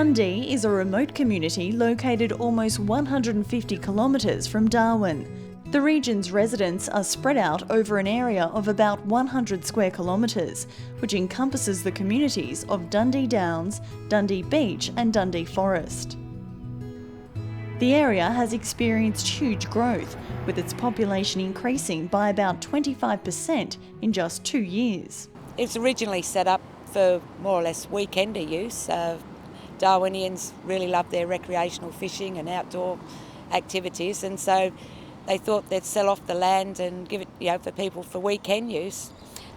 Dundee is a remote community located almost 150 kilometres from Darwin. The region's residents are spread out over an area of about 100 square kilometres, which encompasses the communities of Dundee Downs, Dundee Beach and Dundee Forest. The area has experienced huge growth, with its population increasing by about 25% in just 2 years. It's originally set up for more or less weekender use. Darwinians really love their recreational fishing and outdoor activities, and so they thought they'd sell off the land and give it, for people for weekend use.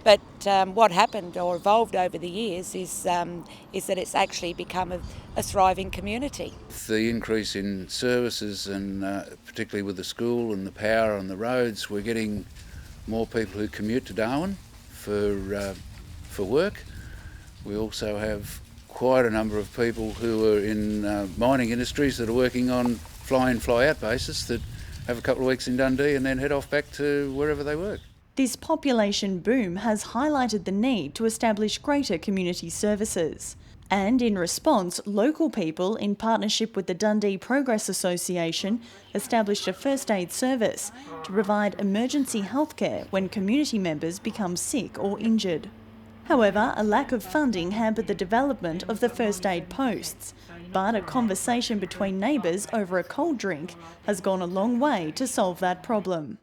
But what happened or evolved over the years is that it's actually become a thriving community. The increase in services, and particularly with the school and the power on the roads, we're getting more people who commute to Darwin for work. We also have quite a number of people who are in mining industries that are working on fly-in, fly-out basis that have a couple of weeks in Dundee and then head off back to wherever they work. This population boom has highlighted the need to establish greater community services. And in response, local people, in partnership with the Dundee Progress Association, established a first aid service to provide emergency healthcare when community members become sick or injured. However, a lack of funding hampered the development of the first aid posts, but a conversation between neighbours over a cold drink has gone a long way to solve that problem.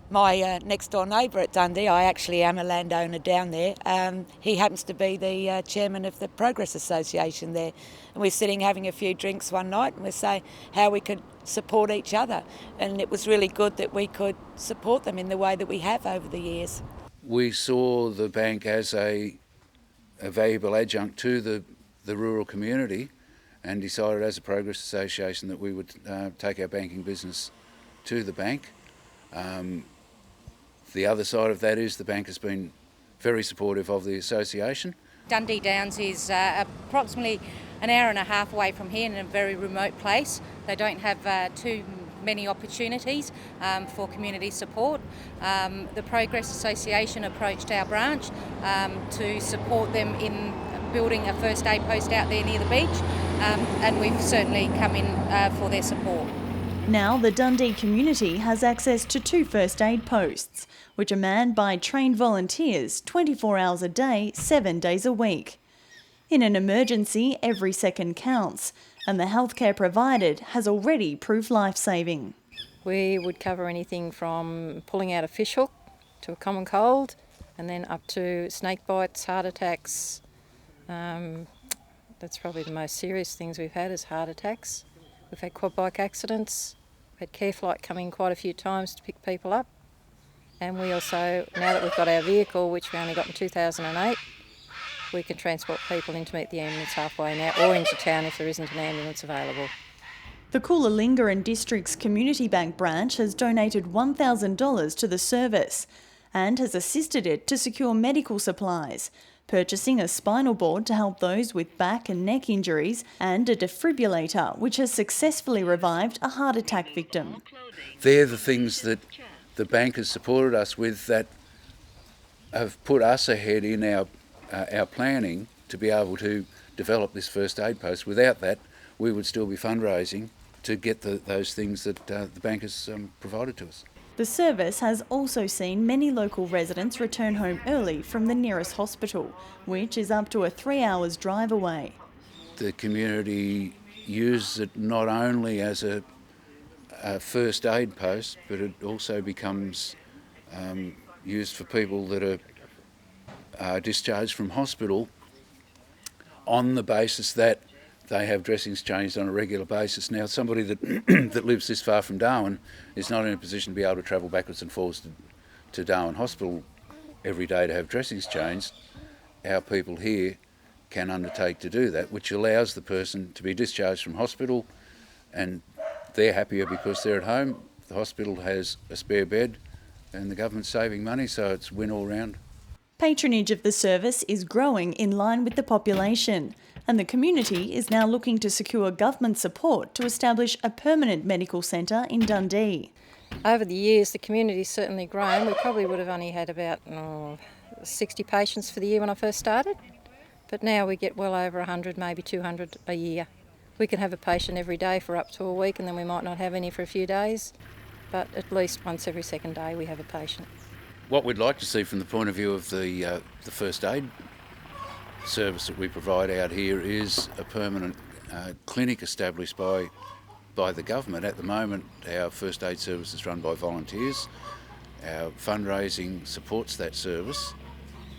My next door neighbour at Dundee, I actually am a landowner down there, he happens to be the chairman of the Progress Association there, and we're sitting having a few drinks one night and we're saying how we could support each other, and it was really good that we could support them in the way that we have over the years. We saw the bank as a valuable adjunct to the rural community and decided as a Progress Association that we would take our banking business to the bank. The other side of that is the bank has been very supportive of the association. Dundee Downs is approximately an hour and a half away from here in a very remote place. They don't have too many opportunities for community support. The Progress Association approached our branch to support them in building a first aid post out there near the beach, and we've certainly come in for their support. Now the Dundee community has access to 2 first aid posts, which are manned by trained volunteers 24 hours a day, 7 days a week. In an emergency, every second counts, and the healthcare provided has already proved life-saving. We would cover anything from pulling out a fish hook to a common cold, and then up to snake bites, heart attacks. That's probably the most serious things we've had is heart attacks. We've had quad bike accidents. We've had care flight come in quite a few times to pick people up. And we also, now that we've got our vehicle, which we only got in 2008, we can transport people in to meet the ambulance halfway now, or into town if there isn't an ambulance available. The Coolangatta and District's Community Bank branch has donated $1,000 to the service and has assisted it to secure medical supplies, purchasing a spinal board to help those with back and neck injuries and a defibrillator which has successfully revived a heart attack victim. They're the things that the bank has supported us with that have put us ahead in our planning to be able to develop this first aid post. Without that, we would still be fundraising to get those things that the bank has provided to us. The service has also seen many local residents return home early from the nearest hospital, which is up to a 3 hours drive away. The community uses it not only as a first aid post, but it also becomes used for people that are discharged from hospital on the basis that they have dressings changed on a regular basis. Now, somebody that that lives this far from Darwin is not in a position to be able to travel backwards and forwards to Darwin Hospital every day to have dressings changed. Our people here can undertake to do that, which allows the person to be discharged from hospital, and they're happier because they're at home. The hospital has a spare bed and the government's saving money, so it's win all round. Patronage of the service is growing in line with the population, and the community is now looking to secure government support to establish a permanent medical centre in Dundee. Over the years, the community's certainly grown. We probably would have only had about 60 patients for the year when I first started, but now we get well over 100, maybe 200 a year. We can have a patient every day for up to a week, and then we might not have any for a few days, but at least once every second day we have a patient. What we'd like to see from the point of view of the first aid service that we provide out here is a permanent clinic established by the government. At the moment, our first aid service is run by volunteers. Our fundraising supports that service.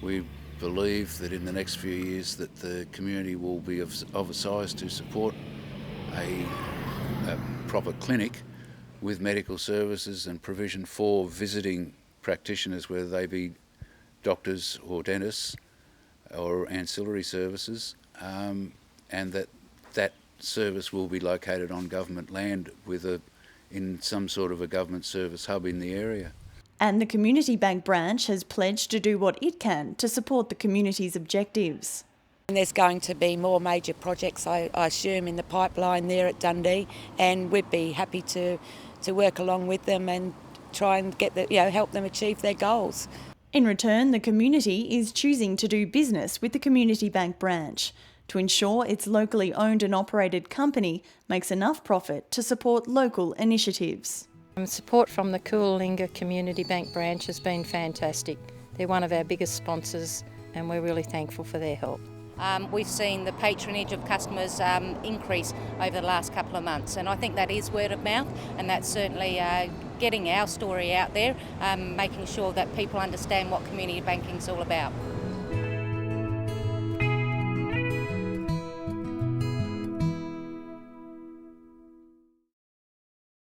We believe that in the next few years that the community will be of a size to support a proper clinic with medical services and provision for visiting practitioners, whether they be doctors or dentists or ancillary services, and that service will be located on government land in some sort of a government service hub in the area. And the Community Bank branch has pledged to do what it can to support the community's objectives. And there's going to be more major projects, I assume, in the pipeline there at Dundee, and we'd be happy to work along with them and try and help them achieve their goals. In return, the community is choosing to do business with the Community Bank branch to ensure its locally owned and operated company makes enough profit to support local initiatives. Support from the Coolangatta Community Bank branch has been fantastic. They're one of our biggest sponsors, and we're really thankful for their help. We've seen the patronage of customers increase over the last couple of months, and I think that is word of mouth, and that's certainly getting our story out there, making sure that people understand what community banking is all about.